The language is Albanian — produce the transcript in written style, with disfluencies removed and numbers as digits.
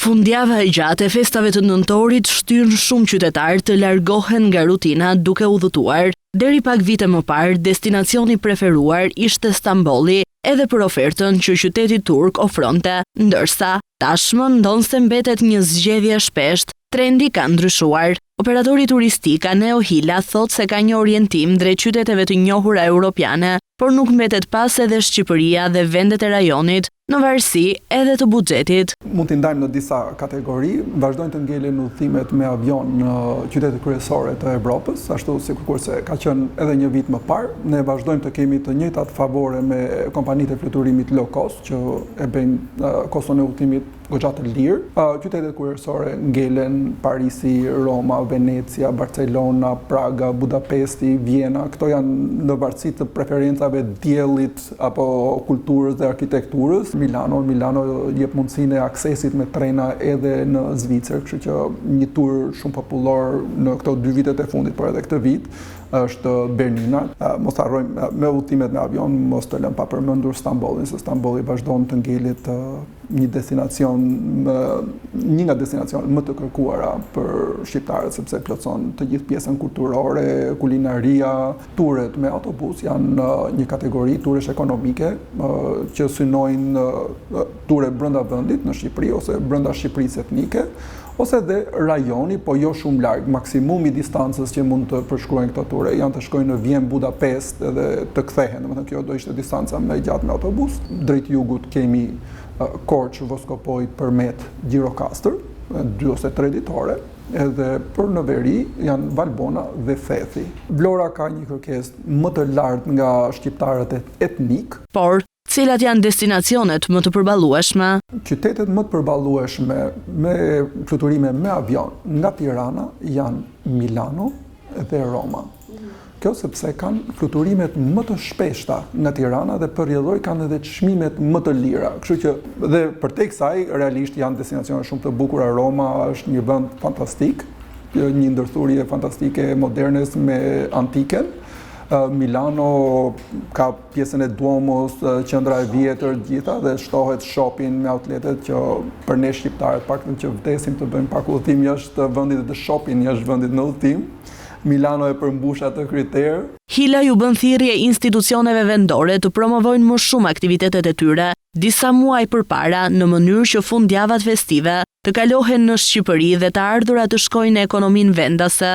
Fundjava e gjatë e festave të nëntorit shtyn shumë qytetarë të largohen nga rutina duke udhëtuar. Deri pak vite më parë, destinacioni preferuar ishte Stambolli, edhe për ofertën që qyteti turk ofronte, ndërsa tashmë ndonse mbetet një zgjedhje shpesht. Trendi ka ndryshuar. Operatori turistik Aneo Hila thot se ka një orientim drejt qyteteve të njohura europiane, por nuk mbetet pas edhe Shqipëria dhe vendet e rajonit, në varësi edhe të buxhetit. Mund t'i ndajmë në disa kategori, vazhdojnë të ngelen udhëtimet me avion në qytetet kryesore të Evropës, ashtu sikurse ka qenë edhe një vit më parë. Ne vazhdojmë të kemi të njëjtat favore me kompanitë e fluturimit low cost që e bëjnë koston e udhëtimit goxha të lirë. Qytetet kryesore ngelen Parisi, Roma, Venecia, Barcelona, Praga, Budapesti, Vjena. Këto janë në varësi të preferencave diellit apo kulturës dhe arkitekturës. Milano jep mundësinë e aksesit me trena edhe në Zvicër, kështu që një tur shumë popullor në këto 2 vitet e fundit, por edhe këtë vit, është Bernina. Mos harrojmë me udhëtimet me avion, mos të lëm pa përmendur Stambollin, se Stambolli vazhdon të ngelet një nga destinacionet më të kërkuara për shqiptarët, sepse plotson të gjithë pjesën kulturore, kulinaria. Turet me autobus janë një kategori, turesh ekonomike, që synojnë ture brenda vendit në Shqipëri ose brenda Shqipërisë etnike, ose dhe rajoni, po jo shumë larg. Maksimumi distancës që mund të përshkruajnë këto ture janë të shkojnë në Vjen, Budapest edhe të kthehen. Domethënë kjo do ishte distanca më e gjatë me autobus. Drejt jugut kemi Korç, Voskopoj, Përmet, Gjirokastër, 2 ose 3 ditore. Edhe për në veri janë Valbona dhe Thethi. Vlora ka një kërkesë më të lartë nga shqiptarët etnik. Por cilat janë destinacionet më të përballueshme? Qytetet më të përballueshme me fluturime me avion nga Tirana janë Milano dhe Roma. Kjo sepse kanë fluturimet më të shpeshta nga Tirana dhe përrjedhoj kanë edhe çmimet më të lira. Kështu që dhe përtej kësaj realisht janë destinacione shumë të bukura. Roma është një vend fantastik, një ndërthurje fantastike modernes me antiken. Milano ka pjesën e Duomos, qendra e vjetër gjitha dhe shtohet shopping me outletet që për ne shqiptarët paktën që vdesim të bëjmë pak udhëtim jashtë vendit dhe të shopping jashtë vendit në udhëtim. Milano e përmbush atë kriter. Hila ju bën thirrje institucioneve vendore të promovojnë më shumë aktivitetet e tyre disa muaj përpara në mënyrë që fundjavat festive të kalohen në Shqipëri dhe të ardhurat të shkojnë në ekonominë vendase.